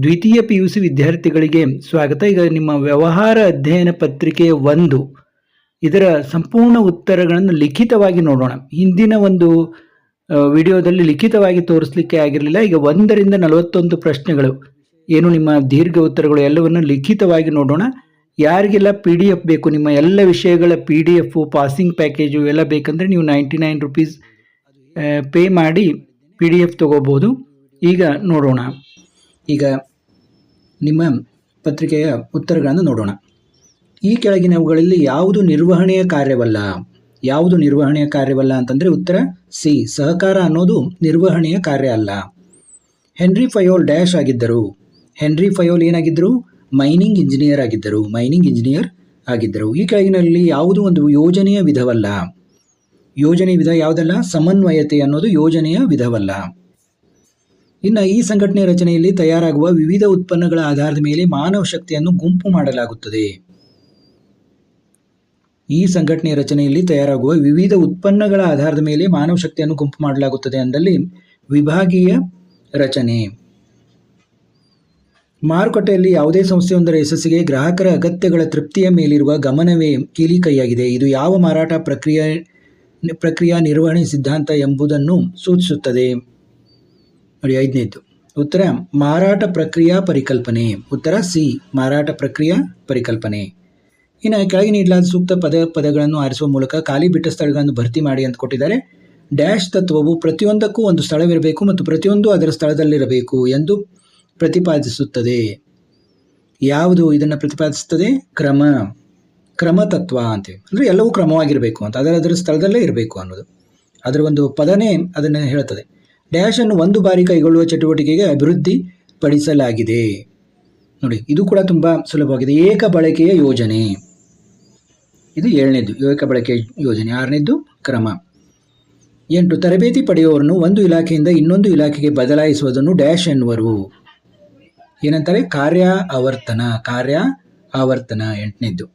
ದ್ವಿತೀಯ PUC ವಿದ್ಯಾರ್ಥಿಗಳಿಗೆ ಸ್ವಾಗತ. ಈಗ ನಿಮ್ಮ ವ್ಯವಹಾರ ಅಧ್ಯಯನ ಪತ್ರಿಕೆ 1 ಇದರ ಸಂಪೂರ್ಣ ಉತ್ತರಗಳನ್ನು ಲಿಖಿತವಾಗಿ ನೋಡೋಣ. ಹಿಂದಿನ ಒಂದು ವಿಡಿಯೋದಲ್ಲಿ ಲಿಖಿತವಾಗಿ ತೋರಿಸಲಿಕ್ಕೆ ಆಗಿರಲಿಲ್ಲ. ಈಗ 1ರಿಂದ 41 ಪ್ರಶ್ನೆಗಳು ಏನು ನಿಮ್ಮ ದೀರ್ಘ ಉತ್ತರಗಳು ಎಲ್ಲವನ್ನು ಲಿಖಿತವಾಗಿ ನೋಡೋಣ. ಯಾರಿಗೆಲ್ಲ PDF ಬೇಕು, ನಿಮ್ಮ ಎಲ್ಲ ವಿಷಯಗಳ PDF ಪಾಸಿಂಗ್ ಪ್ಯಾಕೇಜು ಎಲ್ಲ ಬೇಕಂದ್ರೆ ನೀವು 99 ರೂಪೀಸ್ ಪೇ ಮಾಡಿ PDF ತಗೋಬಹುದು. ಈಗ ನೋಡೋಣ. ಈಗ ನಿಮ್ಮ ಪತ್ರಿಕೆಯ ಉತ್ತರಗಳನ್ನು ನೋಡೋಣ. ಈ ಕೆಳಗಿನವುಗಳಲ್ಲಿ ಯಾವುದು ನಿರ್ವಹಣೆಯ ಕಾರ್ಯವಲ್ಲ? ಯಾವುದು ನಿರ್ವಹಣೆಯ ಕಾರ್ಯವಲ್ಲ ಅಂತಂದರೆ ಉತ್ತರ ಸಿ, ಸಹಕಾರ ಅನ್ನೋದು ನಿರ್ವಹಣೆಯ ಕಾರ್ಯ ಅಲ್ಲ. ಹೆನ್ರಿ ಫಯೋಲ್ ಡ್ಯಾಶ್ ಆಗಿದ್ದರು. ಹೆನ್ರಿ ಫಯೋಲ್ ಏನಾಗಿದ್ದರು? ಮೈನಿಂಗ್ ಇಂಜಿನಿಯರ್ ಆಗಿದ್ದರು. ಮೈನಿಂಗ್ ಇಂಜಿನಿಯರ್ ಆಗಿದ್ದರು. ಈ ಕೆಳಗಿನಲ್ಲಿ ಯಾವುದು ಒಂದು ಯೋಜನೆಯ ವಿಧವಲ್ಲ? ಯೋಜನೆಯ ವಿಧ ಯಾವುದಲ್ಲ? ಸಮನ್ವಯತೆ ಅನ್ನೋದು ಯೋಜನೆಯ ವಿಧವಲ್ಲ. ಇನ್ನು ಈ ಸಂಘಟನೆಯ ರಚನೆಯಲ್ಲಿ ತಯಾರಾಗುವ ವಿವಿಧ ಉತ್ಪನ್ನಗಳ ಆಧಾರದ ಮೇಲೆ ಮಾನವ ಶಕ್ತಿಯನ್ನು ಗುಂಪು ಮಾಡಲಾಗುತ್ತದೆ. ಈ ಸಂಘಟನೆಯ ರಚನೆಯಲ್ಲಿ ತಯಾರಾಗುವ ವಿವಿಧ ಉತ್ಪನ್ನಗಳ ಆಧಾರದ ಮೇಲೆ ಮಾನವ ಶಕ್ತಿಯನ್ನು ಗುಂಪು ಮಾಡಲಾಗುತ್ತದೆ ಅಂದಲ್ಲಿ ವಿಭಾಗೀಯ ರಚನೆ. ಮಾರುಕಟ್ಟೆಯಲ್ಲಿ ಯಾವುದೇ ಸಂಸ್ಥೆಯೊಂದರ ಯಶಸ್ಸಿಗೆ ಗ್ರಾಹಕರ ಅಗತ್ಯಗಳ ತೃಪ್ತಿಯ ಮೇಲಿರುವ ಗಮನವೇ ಕೀಲಿ ಕೈಯಾಗಿದೆ. ಇದು ಯಾವ ಮಾರಾಟ ಪ್ರಕ್ರಿಯಾ ನಿರ್ವಹಣೆ ಸಿದ್ಧಾಂತ ಎಂಬುದನ್ನು ಸೂಚಿಸುತ್ತದೆ? ನೋಡಿ, 5ನೇದು ಉತ್ತರ ಮಾರಾಟ ಪ್ರಕ್ರಿಯಾ ಪರಿಕಲ್ಪನೆ. ಉತ್ತರ ಸಿ, ಮಾರಾಟ ಪ್ರಕ್ರಿಯಾ ಪರಿಕಲ್ಪನೆ. ಇನ್ನು ಕೆಳಗೆ ನೀಡಲಾದ ಸೂಕ್ತ ಪದಗಳನ್ನು ಆರಿಸುವ ಮೂಲಕ ಖಾಲಿ ಬಿಟ್ಟ ಸ್ಥಳಗಳನ್ನು ಭರ್ತಿ ಮಾಡಿ ಅಂತ ಕೊಟ್ಟಿದ್ದಾರೆ. ಡ್ಯಾಶ್ ತತ್ವವು ಪ್ರತಿಯೊಂದಕ್ಕೂ ಒಂದು ಸ್ಥಳವಿರಬೇಕು ಮತ್ತು ಪ್ರತಿಯೊಂದು ಅದರ ಸ್ಥಳದಲ್ಲಿರಬೇಕು ಎಂದು ಪ್ರತಿಪಾದಿಸುತ್ತದೆ. ಯಾವುದು ಇದನ್ನು ಪ್ರತಿಪಾದಿಸುತ್ತದೆ? ಕ್ರಮ ತತ್ವ ಅಂತೇಳಿ. ಅಂದರೆ ಎಲ್ಲವೂ ಕ್ರಮವಾಗಿರಬೇಕು ಅಂತ, ಅದರ ಸ್ಥಳದಲ್ಲೇ ಇರಬೇಕು ಅನ್ನೋದು ಅದರ ಒಂದು ಪದನೇ ಅದನ್ನು ಹೇಳುತ್ತದೆ. ಡ್ಯಾಶ್ ಅನ್ನು ಒಂದು ಬಾರಿ ಕೈಗೊಳ್ಳುವ ಚಟುವಟಿಕೆಗೆ ಅಭಿವೃದ್ಧಿ ಪಡಿಸಲಾಗಿದೆ. ನೋಡಿ, ಇದು ಕೂಡ ತುಂಬ ಸುಲಭವಾಗಿದೆ. ಏಕ ಬಳಕೆಯ ಯೋಜನೆ, ಇದು 7ನೇದು ಏಕ ಬಳಕೆಯ ಯೋಜನೆ. 6ನೇದು ಕ್ರಮ. 8 ತರಬೇತಿ ಪಡೆಯುವವರನ್ನು ಒಂದು ಇಲಾಖೆಯಿಂದ ಇನ್ನೊಂದು ಇಲಾಖೆಗೆ ಬದಲಾಯಿಸುವುದನ್ನು ಡ್ಯಾಶ್ ಎನ್ನುವರು. ಏನಂತಾರೆ? ಕಾರ್ಯ ಆವರ್ತನ. 8ನೇದು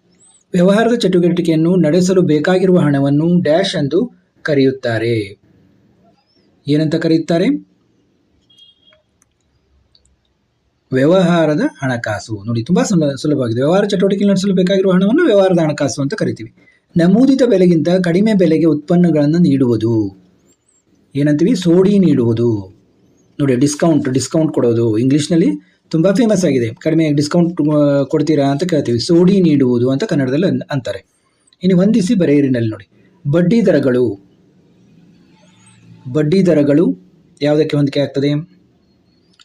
ವ್ಯವಹಾರದ ಚಟುವಟಿಕೆಯನ್ನು ನಡೆಸಲು ಬೇಕಾಗಿರುವ ಹಣವನ್ನು ಡ್ಯಾಶ್ ಎಂದು ಕರೆಯುತ್ತಾರೆ. ಏನಂತ ಕರೆಯುತ್ತಾರೆ? ವ್ಯವಹಾರದ ಹಣಕಾಸು. ನೋಡಿ, ತುಂಬಾ ಸುಲಭವಾಗಿದೆ. ವ್ಯವಹಾರ ಚಟುವಟಿಕೆ ನಡೆಸಲು ಬೇಕಾಗಿರುವ ಹಣವನ್ನು ವ್ಯವಹಾರದ ಹಣಕಾಸು ಅಂತ ಕರಿತೀವಿ. ನಮೂದಿತ ಬೆಲೆಗಿಂತ ಕಡಿಮೆ ಬೆಲೆಗೆ ಉತ್ಪನ್ನಗಳನ್ನು ನೀಡುವುದು ಏನಂತೀವಿ? ಸೋಡಿ ನೀಡುವುದು. ನೋಡಿ, ಡಿಸ್ಕೌಂಟ್ ಕೊಡೋದು ಇಂಗ್ಲೀಷ್ನಲ್ಲಿ ತುಂಬ ಫೇಮಸ್ ಆಗಿದೆ. ಕಡಿಮೆ ಡಿಸ್ಕೌಂಟ್ ಕೊಡ್ತೀರಾ ಅಂತ ಕೇಳ್ತೀವಿ. ಸೋಡಿ ನೀಡುವುದು ಅಂತ ಕನ್ನಡದಲ್ಲಿ ಅಂತಾರೆ. ಇನ್ನು ಹೊಂದಿಸಿ ಬರೆಯಿರಿನಲ್ಲಿ ನೋಡಿ, ಬಡ್ಡಿ ದರಗಳು ಯಾವುದಕ್ಕೆ ಹೊಂದಿಕೆ ಆಗ್ತದೆ?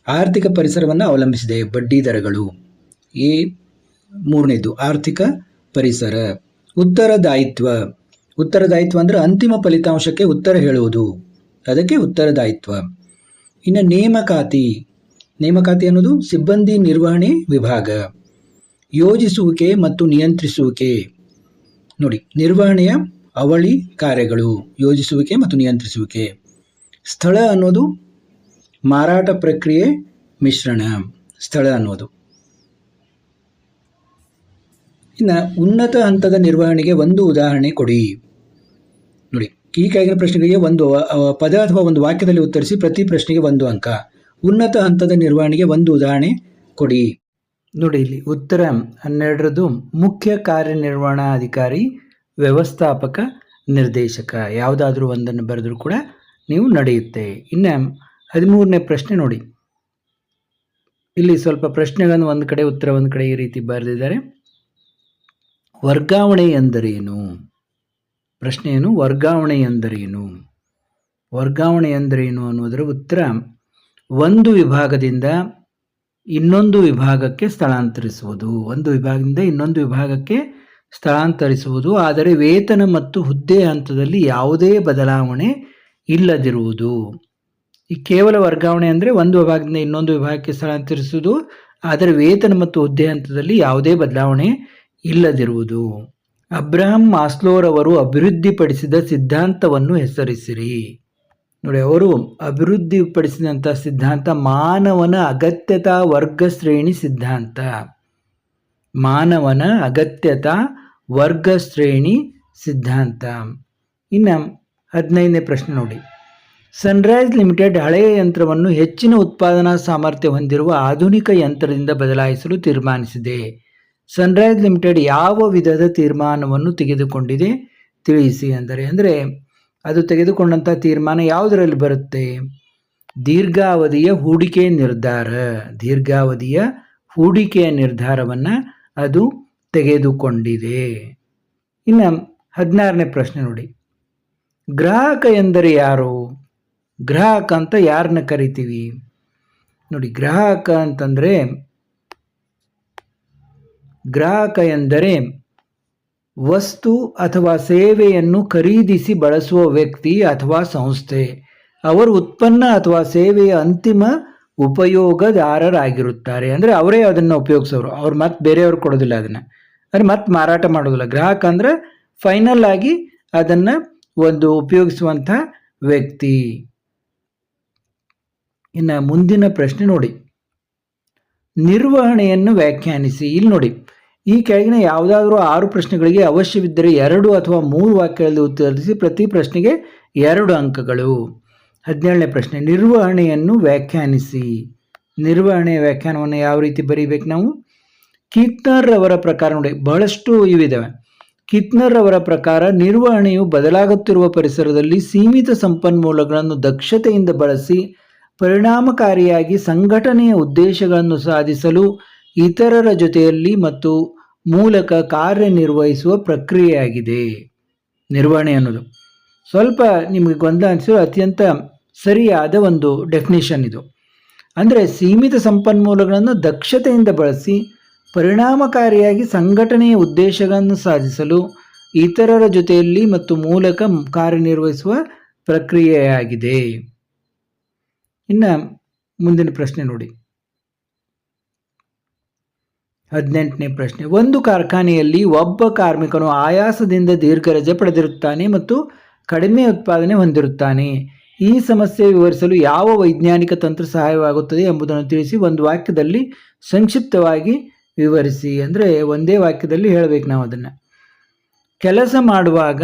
ಆರ್ಥಿಕ ಪರಿಸರವನ್ನು ಅವಲಂಬಿಸಿದೆ ಬಡ್ಡಿ ದರಗಳು. 3ನೇದು ಆರ್ಥಿಕ ಪರಿಸರ. ಉತ್ತರದಾಯಿತ್ವ ಅಂದರೆ ಅಂತಿಮ ಫಲಿತಾಂಶಕ್ಕೆ ಉತ್ತರ ಹೇಳುವುದು, ಅದಕ್ಕೆ ಉತ್ತರದಾಯಿತ್ವ. ಇನ್ನು ನೇಮಕಾತಿ ಅನ್ನೋದು ಸಿಬ್ಬಂದಿ ನಿರ್ವಹಣೆ ವಿಭಾಗ. ಯೋಜಿಸುವಿಕೆ ಮತ್ತು ನಿಯಂತ್ರಿಸುವಿಕೆ. ನೋಡಿ, ನಿರ್ವಹಣೆಯ ಅವಳಿ ಕಾರ್ಯಗಳು, ಯೋಜಿಸುವಿಕೆ ಮತ್ತು ನಿಯಂತ್ರಿಸುವಿಕೆ. ಸ್ಥಳ ಅನ್ನೋದು ಮಾರಾಟ ಪ್ರಕ್ರಿಯೆ ಮಿಶ್ರಣ. ಸ್ಥಳ ಅನ್ನೋದು. ಇನ್ನು ಉನ್ನತ ಹಂತದ ನಿರ್ವಹಣೆಗೆ ಒಂದು ಉದಾಹರಣೆ ಕೊಡಿ. ನೋಡಿ, ಈ ಕೆಳಗಿನ ಪ್ರಶ್ನೆಗಳಿಗೆ ಒಂದು ಪದ ಅಥವಾ ಒಂದು ವಾಕ್ಯದಲ್ಲಿ ಉತ್ತರಿಸಿ. ಪ್ರತಿ ಪ್ರಶ್ನೆಗೆ 1 ಅಂಕ. ಉನ್ನತ ಹಂತದ ನಿರ್ವಹಣೆಗೆ ಒಂದು ಉದಾಹರಣೆ ಕೊಡಿ. ನೋಡಿ, ಇಲ್ಲಿ ಉತ್ತರ 12ರದು ಮುಖ್ಯ ಕಾರ್ಯನಿರ್ವಹಣಾಧಿಕಾರಿ, ವ್ಯವಸ್ಥಾಪಕ, ನಿರ್ದೇಶಕ. ಯಾವುದಾದ್ರೂ ಒಂದನ್ನು ಬರೆದರೂ ಕೂಡ ನೀವು ನಡೆಯುತ್ತೆ. ಇನ್ನು 13ನೇ ಪ್ರಶ್ನೆ ನೋಡಿ, ಇಲ್ಲಿ ಸ್ವಲ್ಪ ಪ್ರಶ್ನೆಗಳನ್ನು ಒಂದು ಕಡೆ ಉತ್ತರ ಒಂದು ಕಡೆ ಈ ರೀತಿ ಬರೆದಿದ್ದಾರೆ. ವರ್ಗಾವಣೆ ಎಂದರೇನು? ಪ್ರಶ್ನೆ ಏನು? ವರ್ಗಾವಣೆ ಎಂದರೇನು? ವರ್ಗಾವಣೆ ಎಂದರೇನು ಅನ್ನೋದರ ಉತ್ತರ ಒಂದು ವಿಭಾಗದಿಂದ ಇನ್ನೊಂದು ವಿಭಾಗಕ್ಕೆ ಸ್ಥಳಾಂತರಿಸುವುದು. ಒಂದು ವಿಭಾಗದಿಂದ ಇನ್ನೊಂದು ವಿಭಾಗಕ್ಕೆ ಸ್ಥಳಾಂತರಿಸುವುದು, ಆದರೆ ವೇತನ ಮತ್ತು ಹುದ್ದೆ ಹಂತದಲ್ಲಿ ಯಾವುದೇ ಬದಲಾವಣೆ ಇಲ್ಲದಿರುವುದು. ಈ ಕೇವಲ ವರ್ಗಾವಣೆ ಅಂದರೆ ಒಂದು ವಿಭಾಗದಿಂದ ಇನ್ನೊಂದು ವಿಭಾಗಕ್ಕೆ ಸ್ಥಳಾಂತರಿಸುವುದು, ಆದರೆ ವೇತನ ಮತ್ತು ಹುದ್ದೆ ಹಂತದಲ್ಲಿ ಯಾವುದೇ ಬದಲಾವಣೆ ಇಲ್ಲದಿರುವುದು. ಅಬ್ರಹಂ ಮಾಸ್ಲೋರವರು ಅಭಿವೃದ್ಧಿಪಡಿಸಿದ ಸಿದ್ಧಾಂತವನ್ನು ಹೆಸರಿಸಿರಿ. ನೋಡಿ, ಅವರು ಅಭಿವೃದ್ಧಿಪಡಿಸಿದಂಥ ಸಿದ್ಧಾಂತ ಮಾನವನ ಅಗತ್ಯತಾ ವರ್ಗ ಶ್ರೇಣಿ ಸಿದ್ಧಾಂತ. ಮಾನವನ ಅಗತ್ಯತಾ ವರ್ಗ ಶ್ರೇಣಿ ಸಿದ್ಧಾಂತ. ಇನ್ನು 15ನೇ ಪ್ರಶ್ನೆ ನೋಡಿ, ಸನ್ರೈಸ್ ಲಿಮಿಟೆಡ್ ಹಳೆಯ ಯಂತ್ರವನ್ನು ಹೆಚ್ಚಿನ ಉತ್ಪಾದನಾ ಸಾಮರ್ಥ್ಯ ಹೊಂದಿರುವ ಆಧುನಿಕ ಯಂತ್ರದಿಂದ ಬದಲಾಯಿಸಲು ತೀರ್ಮಾನಿಸಿದೆ. ಸನ್ರೈಸ್ ಲಿಮಿಟೆಡ್ ಯಾವ ವಿಧದ ತೀರ್ಮಾನವನ್ನು ತೆಗೆದುಕೊಂಡಿದೆ ತಿಳಿಸಿ ಅಂದರೆ ಅದು ತೆಗೆದುಕೊಂಡಂಥ ತೀರ್ಮಾನ ಯಾವುದರಲ್ಲಿ ಬರುತ್ತೆ? ದೀರ್ಘಾವಧಿಯ ಹೂಡಿಕೆಯ ನಿರ್ಧಾರವನ್ನು ಅದು ತೆಗೆದುಕೊಂಡಿದೆ. ಇನ್ನು 16ನೇ ಪ್ರಶ್ನೆ ನೋಡಿ, ಗ್ರಾಹಕ ಎಂದರೆ ಯಾರು? ಗ್ರಾಹಕ ಅಂತ ಯಾರನ್ನ ಕರಿತೀವಿ ನೋಡಿ? ಗ್ರಾಹಕ ಎಂದರೆ ವಸ್ತು ಅಥವಾ ಸೇವೆಯನ್ನು ಖರೀದಿಸಿ ಬಳಸುವ ವ್ಯಕ್ತಿ ಅಥವಾ ಸಂಸ್ಥೆ. ಅವರು ಉತ್ಪನ್ನ ಅಥವಾ ಸೇವೆಯ ಅಂತಿಮ ಉಪಯೋಗದಾರರಾಗಿರುತ್ತಾರೆ. ಅಂದರೆ ಅವರೇ ಅದನ್ನು ಉಪಯೋಗಿಸೋರು, ಅವ್ರು ಮತ್ತೆ ಬೇರೆಯವ್ರು ಕೊಡೋದಿಲ್ಲ ಅದನ್ನು, ಅಂದರೆ ಮತ್ತೆ ಮಾರಾಟ ಮಾಡೋದಿಲ್ಲ. ಗ್ರಾಹಕ ಅಂದರೆ ಫೈನಲ್ ಆಗಿ ಅದನ್ನು ಒಂದು ಉಪಯೋಗಿಸುವಂಥ ವ್ಯಕ್ತಿ. ಇನ್ನು ಮುಂದಿನ ಪ್ರಶ್ನೆ ನೋಡಿ, ನಿರ್ವಹಣೆಯನ್ನು ವ್ಯಾಖ್ಯಾನಿಸಿ. ಇಲ್ಲಿ ನೋಡಿ, ಈ ಕೆಳಗಿನ ಯಾವುದಾದ್ರೂ 6 ಪ್ರಶ್ನೆಗಳಿಗೆ ಅವಶ್ಯವಿದ್ದರೆ 2 ಅಥವಾ 3 ವಾಕ್ಯಗಳಲ್ಲಿ ಉತ್ತರಿಸಿ. ಪ್ರತಿ ಪ್ರಶ್ನೆಗೆ 2 ಅಂಕಗಳು. 17ನೇ ಪ್ರಶ್ನೆ, ನಿರ್ವಹಣೆಯನ್ನು ವ್ಯಾಖ್ಯಾನಿಸಿ. ನಿರ್ವಹಣೆಯ ವ್ಯಾಖ್ಯಾನವನ್ನು ಯಾವ ರೀತಿ ಬರೀಬೇಕು ನಾವು? ಕೀತ್ನರ್ ಅವರ ಪ್ರಕಾರ ನೋಡಿ, ಬಹಳಷ್ಟು ಇವಿದ್ದಾವೆ. ಕೀತ್ನರ್ ಅವರ ಪ್ರಕಾರ ನಿರ್ವಹಣೆಯು ಬದಲಾಗುತ್ತಿರುವ ಪರಿಸರದಲ್ಲಿ ಸೀಮಿತ ಸಂಪನ್ಮೂಲಗಳನ್ನು ದಕ್ಷತೆಯಿಂದ ಬಳಸಿ ಪರಿಣಾಮಕಾರಿಯಾಗಿ ಸಂಘಟನೆಯ ಉದ್ದೇಶಗಳನ್ನು ಸಾಧಿಸಲು ಇತರರ ಜೊತೆಯಲ್ಲಿ ಮತ್ತು ಮೂಲಕ ಕಾರ್ಯನಿರ್ವಹಿಸುವ ಪ್ರಕ್ರಿಯೆಯಾಗಿದೆ. ನಿರ್ವಹಣೆ ಅನ್ನೋದು ಸ್ವಲ್ಪ ನಿಮಗೆ ಗೊಂದಲ ಅನಿಸಿರೋ ಅತ್ಯಂತ ಸರಿಯಾದ ಒಂದು ಡೆಫಿನಿಷನ್ ಇದು. ಅಂದರೆ ಸೀಮಿತ ಸಂಪನ್ಮೂಲಗಳನ್ನು ದಕ್ಷತೆಯಿಂದ ಬಳಸಿ ಪರಿಣಾಮಕಾರಿಯಾಗಿ ಸಂಘಟನೆಯ ಉದ್ದೇಶಗಳನ್ನು ಸಾಧಿಸಲು ಇತರರ ಜೊತೆಯಲ್ಲಿ ಮತ್ತು ಮೂಲಕ ಕಾರ್ಯನಿರ್ವಹಿಸುವ ಪ್ರಕ್ರಿಯೆಯಾಗಿದೆ. ಇನ್ನು ಮುಂದಿನ ಪ್ರಶ್ನೆ ನೋಡಿ, 18ನೇ ಪ್ರಶ್ನೆ, ಒಂದು ಕಾರ್ಖಾನೆಯಲ್ಲಿ ಒಬ್ಬ ಕಾರ್ಮಿಕನು ಆಯಾಸದಿಂದ ದೀರ್ಘ ರಜೆ ಪಡೆದಿರುತ್ತಾನೆ ಮತ್ತು ಕಡಿಮೆ ಉತ್ಪಾದನೆ ಹೊಂದಿರುತ್ತಾನೆ. ಈ ಸಮಸ್ಯೆ ವಿವರಿಸಲು ಯಾವ ವೈಜ್ಞಾನಿಕ ತಂತ್ರ ಸಹಾಯವಾಗುತ್ತದೆ ಎಂಬುದನ್ನು ತಿಳಿಸಿ. ಒಂದು ವಾಕ್ಯದಲ್ಲಿ ಸಂಕ್ಷಿಪ್ತವಾಗಿ ವಿವರಿಸಿ. ಅಂದರೆ ಒಂದೇ ವಾಕ್ಯದಲ್ಲಿ ಹೇಳಬೇಕು ನಾವು ಅದನ್ನು. ಕೆಲಸ ಮಾಡುವಾಗ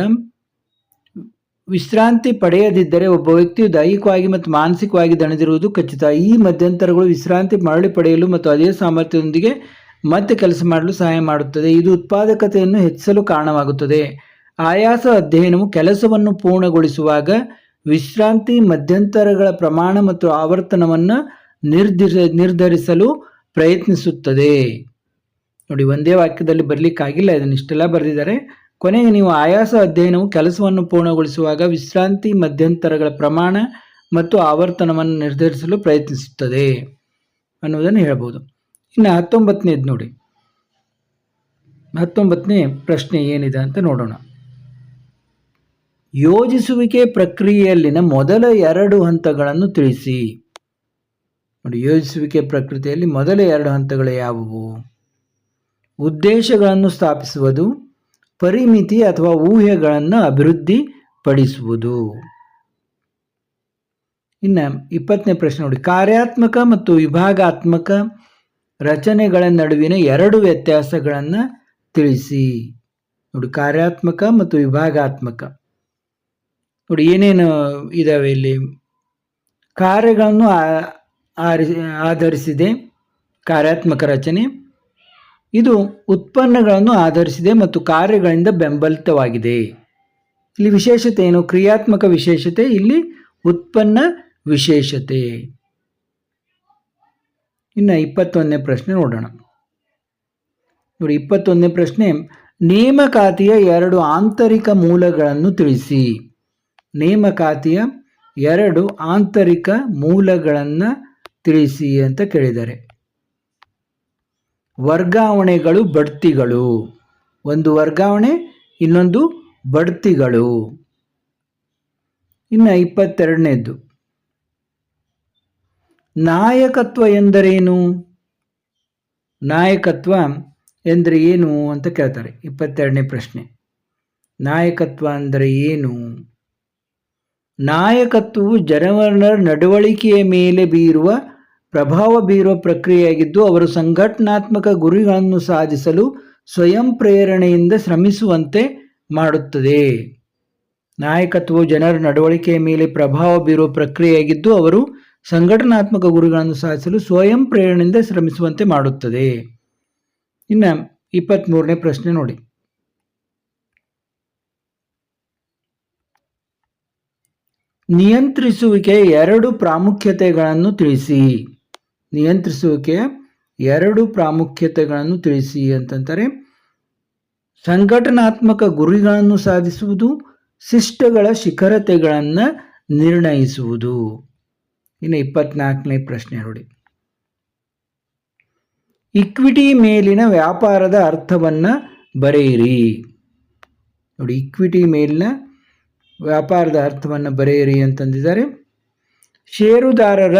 ವಿಶ್ರಾಂತಿ ಪಡೆಯದಿದ್ದರೆ ಒಬ್ಬ ವ್ಯಕ್ತಿಯು ದೈಹಿಕವಾಗಿ ಮತ್ತು ಮಾನಸಿಕವಾಗಿ ದಣಿದಿರುವುದು ಖಚಿತ. ಈ ಮಧ್ಯಂತರಗಳು ವಿಶ್ರಾಂತಿ ಮರಳಿ ಪಡೆಯಲು ಮತ್ತು ಅದೇ ಸಾಮರ್ಥ್ಯದೊಂದಿಗೆ ಮತ್ತೆ ಕೆಲಸ ಮಾಡಲು ಸಹಾಯ ಮಾಡುತ್ತದೆ. ಇದು ಉತ್ಪಾದಕತೆಯನ್ನು ಹೆಚ್ಚಿಸಲು ಕಾರಣವಾಗುತ್ತದೆ. ಆಯಾಸ ಅಧ್ಯಯನವು ಕೆಲಸವನ್ನು ಪೂರ್ಣಗೊಳಿಸುವಾಗ ವಿಶ್ರಾಂತಿ ಮಧ್ಯಂತರಗಳ ಪ್ರಮಾಣ ಮತ್ತು ಆವರ್ತನವನ್ನು ನಿರ್ಧರಿಸಲು ಪ್ರಯತ್ನಿಸುತ್ತದೆ. ನೋಡಿ, ಒಂದೇ ವಾಕ್ಯದಲ್ಲಿ ಬರಲಿಕ್ಕಾಗಿಲ್ಲ, ಇದನ್ನು ಇಷ್ಟೆಲ್ಲ ಬರೆದಿದ್ದಾರೆ. ಕೊನೆಗೆ ನೀವು ಆಯಾಸ ಅಧ್ಯಯನವು ಕೆಲಸವನ್ನು ಪೂರ್ಣಗೊಳಿಸುವಾಗ ವಿಶ್ರಾಂತಿ ಮಧ್ಯಂತರಗಳ ಪ್ರಮಾಣ ಮತ್ತು ಆವರ್ತನವನ್ನು ನಿರ್ಧರಿಸಲು ಪ್ರಯತ್ನಿಸುತ್ತದೆ ಅನ್ನೋದನ್ನು ಹೇಳ್ಬೋದು. ಇನ್ನು 19ನೇದು ನೋಡಿ, 19ನೇ ಪ್ರಶ್ನೆ ಏನಿದೆ ಅಂತ ನೋಡೋಣ. ಯೋಜಿಸುವಿಕೆ ಪ್ರಕ್ರಿಯೆಯಲ್ಲಿನ ಮೊದಲ 2 ಹಂತಗಳನ್ನು ತಿಳಿಸಿ. ನೋಡಿ, ಯೋಜಿಸುವಿಕೆ ಪ್ರಕ್ರಿಯೆಯಲ್ಲಿ ಮೊದಲ 2 ಹಂತಗಳು ಯಾವುವು? ಉದ್ದೇಶಗಳನ್ನು ಸ್ಥಾಪಿಸುವುದು, ಪರಿಮಿತಿ ಅಥವಾ ಊಹೆಗಳನ್ನು ಅಭಿವೃದ್ಧಿಪಡಿಸುವುದು. ಇನ್ನು 20ನೇ ಪ್ರಶ್ನೆ ನೋಡಿ, ಕಾರ್ಯಾತ್ಮಕ ಮತ್ತು ವಿಭಾಗಾತ್ಮಕ ರಚನೆಗಳ ನಡುವಿನ 2 ವ್ಯತ್ಯಾಸಗಳನ್ನು ತಿಳಿಸಿ. ನೋಡಿ, ಕಾರ್ಯಾತ್ಮಕ ಮತ್ತು ವಿಭಾಗಾತ್ಮಕ ನೋಡಿ ಏನೇನು ಇದಾವೆ ಇಲ್ಲಿ. ಕಾರ್ಯಗಳನ್ನು ಆಧರಿಸಿದೆ ಕಾರ್ಯಾತ್ಮಕ ರಚನೆ. ಇದು ಉತ್ಪನ್ನಗಳನ್ನು ಆಧರಿಸಿದೆ ಮತ್ತು ಕಾರ್ಯಗಳಿಂದ ಬೆಂಬಲಿತವಾಗಿದೆ. ಇಲ್ಲಿ ವಿಶೇಷತೆ ಏನು? ಕ್ರಿಯಾತ್ಮಕ ವಿಶೇಷತೆ, ಇಲ್ಲಿ ಉತ್ಪನ್ನ ವಿಶೇಷತೆ. ಇನ್ನು 21ನೇ ಪ್ರಶ್ನೆ ನೋಡೋಣ. ನೋಡಿ, 21ನೇ ಪ್ರಶ್ನೆ, ನೇಮಕಾತಿಯ 2 ಆಂತರಿಕ ಮೂಲಗಳನ್ನು ತಿಳಿಸಿ. ನೇಮಕಾತಿಯ 2 ಆಂತರಿಕ ಮೂಲಗಳನ್ನು ತಿಳಿಸಿ ಅಂತ ಕೇಳಿದ್ದಾರೆ. ವರ್ಗಾವಣೆಗಳು, ಬಡ್ತಿಗಳು. ಒಂದು ವರ್ಗಾವಣೆ, ಇನ್ನೊಂದು ಬಡ್ತಿಗಳು. ಇನ್ನು 22ನೇದ್ದು, ನಾಯಕತ್ವ ಎಂದರೇನು? ನಾಯಕತ್ವ ಎಂದರೆ ಏನು ಅಂತ ಕೇಳ್ತಾರೆ. 22ನೇ ಪ್ರಶ್ನೆ, ನಾಯಕತ್ವ ಅಂದರೆ ಏನು? ನಾಯಕತ್ವವು ಜನರ ನಡವಳಿಕೆಯ ಮೇಲೆ ಪ್ರಭಾವ ಬೀರುವ ಪ್ರಕ್ರಿಯೆಯಾಗಿದ್ದು, ಅವರು ಸಂಘಟನಾತ್ಮಕ ಗುರಿಗಳನ್ನು ಸಾಧಿಸಲು ಸ್ವಯಂ ಪ್ರೇರಣೆಯಿಂದ ಶ್ರಮಿಸುವಂತೆ ಮಾಡುತ್ತದೆ. ನಾಯಕತ್ವವು ಜನರ ನಡವಳಿಕೆಯ ಮೇಲೆ ಪ್ರಭಾವ ಬೀರುವ ಪ್ರಕ್ರಿಯೆಯಾಗಿದ್ದು ಅವರು ಸಂಘಟನಾತ್ಮಕ ಗುರಿಗಳನ್ನು ಸಾಧಿಸಲು ಸ್ವಯಂ ಪ್ರೇರಣೆಯಿಂದ ಶ್ರಮಿಸುವಂತೆ ಮಾಡುತ್ತದೆ. ಇನ್ನು 23ನೇ ಪ್ರಶ್ನೆ ನೋಡಿ. ನಿಯಂತ್ರಿಸುವಿಕೆಯ 2 ಪ್ರಾಮುಖ್ಯತೆಗಳನ್ನು ತಿಳಿಸಿ. ನಿಯಂತ್ರಿಸುವಿಕೆಯ 2 ಪ್ರಾಮುಖ್ಯತೆಗಳನ್ನು ತಿಳಿಸಿ ಅಂತಂತಾರೆ. ಸಂಘಟನಾತ್ಮಕ ಗುರಿಗಳನ್ನು ಸಾಧಿಸುವುದು, ಶಿಷ್ಟಗಳ ಶಿಖರತೆಗಳನ್ನು ನಿರ್ಣಯಿಸುವುದು. ಇನ್ನು 24ನೇ ಪ್ರಶ್ನೆ ನೋಡಿ. ಇಕ್ವಿಟಿ ಮೇಲಿನ ವ್ಯಾಪಾರದ ಅರ್ಥವನ್ನು ಬರೆಯಿರಿ. ನೋಡಿ, ಇಕ್ವಿಟಿ ಮೇಲಿನ ವ್ಯಾಪಾರದ ಅರ್ಥವನ್ನು ಬರೆಯಿರಿ ಅಂತಂದಿದ್ದಾರೆ. ಷೇರುದಾರರ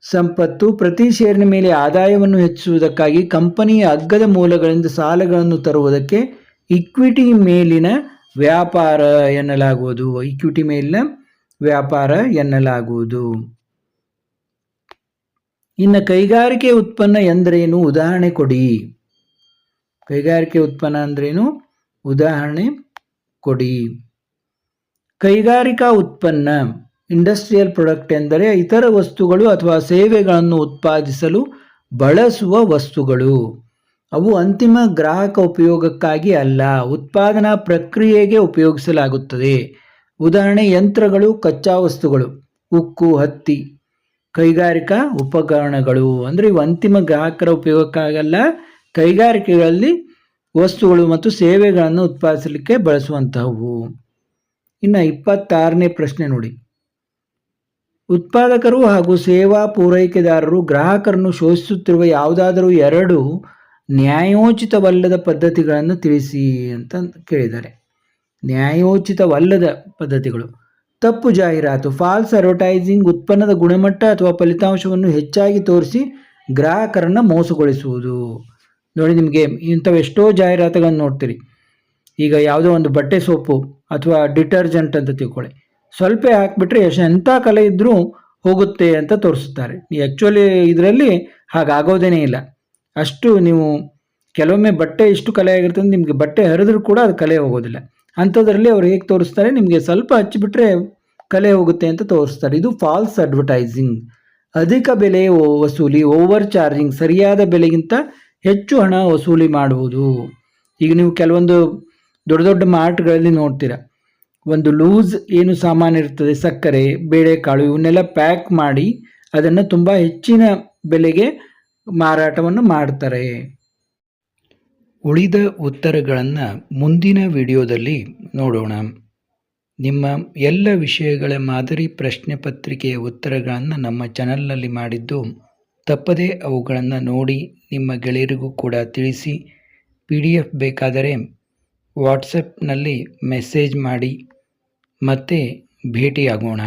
ಸಂಪತ್ತು ಪ್ರತಿ ಷೇರಿನ ಮೇಲೆ ಆದಾಯವನ್ನು ಹೆಚ್ಚಿಸುವುದಕ್ಕಾಗಿ ಕಂಪನಿಯ ಅಗ್ಗದ ಮೂಲಗಳಿಂದ ಸಾಲಗಳನ್ನು ತರುವುದಕ್ಕೆ ಇಕ್ವಿಟಿ ಮೇಲಿನ ವ್ಯಾಪಾರ ಎನ್ನಲಾಗುವುದು. ಇಕ್ವಿಟಿ ಮೇಲಿನ ವ್ಯಾಪಾರ ಎನ್ನಲಾಗುವುದು. ಇನ್ನು ಕೈಗಾರಿಕೆ ಉತ್ಪನ್ನ ಎಂದರೇನು, ಉದಾಹರಣೆ ಕೊಡಿ. ಕೈಗಾರಿಕೆ ಉತ್ಪನ್ನ ಅಂದ್ರೇನು, ಉದಾಹರಣೆ ಕೊಡಿ. ಕೈಗಾರಿಕಾ ಉತ್ಪನ್ನ ಇಂಡಸ್ಟ್ರಿಯಲ್ ಪ್ರಾಡಕ್ಟ್ ಎಂದರೆ ಇತರ ವಸ್ತುಗಳು ಅಥವಾ ಸೇವೆಗಳನ್ನು ಉತ್ಪಾದಿಸಲು ಬಳಸುವ ವಸ್ತುಗಳು. ಅವು ಅಂತಿಮ ಗ್ರಾಹಕ ಉಪಯೋಗಕ್ಕಾಗಿ ಅಲ್ಲ, ಉತ್ಪಾದನಾ ಪ್ರಕ್ರಿಯೆಗೆ ಉಪಯೋಗಿಸಲಾಗುತ್ತದೆ. ಉದಾಹರಣೆ ಯಂತ್ರಗಳು, ಕಚ್ಚಾ ವಸ್ತುಗಳು, ಉಕ್ಕು, ಹತ್ತಿ. ಕೈಗಾರಿಕಾ ಉಪಕರಣಗಳು ಅಂದರೆ ಇವು ಅಂತಿಮ ಗ್ರಾಹಕರ ಉಪಯೋಗಕ್ಕಾಗಲ್ಲ, ಕೈಗಾರಿಕೆಗಳಲ್ಲಿ ವಸ್ತುಗಳು ಮತ್ತು ಸೇವೆಗಳನ್ನು ಉತ್ಪಾದಿಸಲಿಕ್ಕೆ ಬಳಸುವಂತಹವು. ಇನ್ನು 26ನೇ ಪ್ರಶ್ನೆ ನೋಡಿ. ಉತ್ಪಾದಕರು ಹಾಗೂ ಸೇವಾ ಪೂರೈಕೆದಾರರು ಗ್ರಾಹಕರನ್ನು ಶೋಷಿಸುತ್ತಿರುವ ಯಾವುದಾದರೂ 2 ನ್ಯಾಯೋಚಿತವಲ್ಲದ ಪದ್ಧತಿಗಳನ್ನು ತಿಳಿಸಿ ಅಂತ ಕೇಳಿದ್ದಾರೆ. ನ್ಯಾಯೋಚಿತವಲ್ಲದ ಪದ್ಧತಿಗಳು: ತಪ್ಪು ಜಾಹೀರಾತು, ಫಾಲ್ಸ್ ಅಡ್ವರ್ಟೈಸಿಂಗ್, ಉತ್ಪನ್ನದ ಗುಣಮಟ್ಟ ಅಥವಾ ಫಲಿತಾಂಶವನ್ನು ಹೆಚ್ಚಾಗಿ ತೋರಿಸಿ ಗ್ರಾಹಕರನ್ನು ಮೋಸಗೊಳಿಸುವುದು. ನೋಡಿ, ನಿಮಗೆ ಇಂಥವೆಷ್ಟೋ ಜಾಹೀರಾತುಗಳನ್ನು ನೋಡ್ತೀರಿ. ಈಗ ಯಾವುದೋ ಒಂದು ಬಟ್ಟೆ ಸೋಪು ಅಥವಾ ಡಿಟರ್ಜೆಂಟ್ ಅಂತ ತಿಳ್ಕೊಳ್ಳಿ, ಸ್ವಲ್ಪ ಹಾಕಿಬಿಟ್ರೆ ಎಂಥ ಕಲೆ ಇದ್ದರೂ ಹೋಗುತ್ತೆ ಅಂತ ತೋರಿಸುತ್ತಾರೆ. ಆ್ಯಕ್ಚುಲಿ ಇದರಲ್ಲಿ ಹಾಗಾಗೋದೇನೇ ಇಲ್ಲ. ಅಷ್ಟು ನೀವು ಕೆಲವೊಮ್ಮೆ ಬಟ್ಟೆ ಇಷ್ಟು ಕಲೆ ಆಗಿರ್ತದೆ, ನಿಮಗೆ ಬಟ್ಟೆ ಹರಿದ್ರೂ ಕೂಡ ಅದು ಕಲೆ ಹೋಗೋದಿಲ್ಲ. ಅಂಥದ್ರಲ್ಲಿ ಅವ್ರು ಹೇಗೆ ತೋರಿಸ್ತಾರೆ, ನಿಮಗೆ ಸ್ವಲ್ಪ ಹಚ್ಚಿಬಿಟ್ರೆ ಕಲೆ ಹೋಗುತ್ತೆ ಅಂತ ತೋರಿಸ್ತಾರೆ. ಇದು ಫಾಲ್ಸ್ ಅಡ್ವರ್ಟೈಸಿಂಗ್. ಅಧಿಕ ಬೆಲೆ ವಸೂಲಿ, ಓವರ್ ಚಾರ್ಜಿಂಗ್, ಸರಿಯಾದ ಬೆಲೆಗಿಂತ ಹೆಚ್ಚು ಹಣ ವಸೂಲಿ ಮಾಡುವುದು. ಈಗ ನೀವು ಕೆಲವೊಂದು ದೊಡ್ಡ ದೊಡ್ಡ ಮಾರ್ಟ್ಗಳಲ್ಲಿ ನೋಡ್ತೀರ, ಒಂದು ಲೂಸ್ ಏನು ಸಾಮಾನು ಇರ್ತದೆ, ಸಕ್ಕರೆ, ಬೇಳೆಕಾಳು, ಇವನ್ನೆಲ್ಲ ಪ್ಯಾಕ್ ಮಾಡಿ ಅದನ್ನು ತುಂಬ ಹೆಚ್ಚಿನ ಬೆಲೆಗೆ ಮಾರಾಟವನ್ನು ಮಾಡ್ತಾರೆ. ಉಳಿದ ಉತ್ತರಗಳನ್ನು ಮುಂದಿನ ವಿಡಿಯೋದಲ್ಲಿ ನೋಡೋಣ. ನಿಮ್ಮ ಎಲ್ಲ ವಿಷಯಗಳ ಮಾದರಿ ಪ್ರಶ್ನೆ ಪತ್ರಿಕೆಯ ಉತ್ತರಗಳನ್ನು ನಮ್ಮ ಚಾನಲ್ನಲ್ಲಿ ಮಾಡಿದ್ದು, ತಪ್ಪದೇ ಅವುಗಳನ್ನು ನೋಡಿ ನಿಮ್ಮ ಗೆಳೆಯರಿಗೂ ಕೂಡ ತಿಳಿಸಿ. PDF ಬೇಕಾದರೆ ವಾಟ್ಸಪ್ನಲ್ಲಿ ಮೆಸೇಜ್ ಮಾಡಿ. ಮತ್ತೆ ಭೇಟಿಯಾಗೋಣ.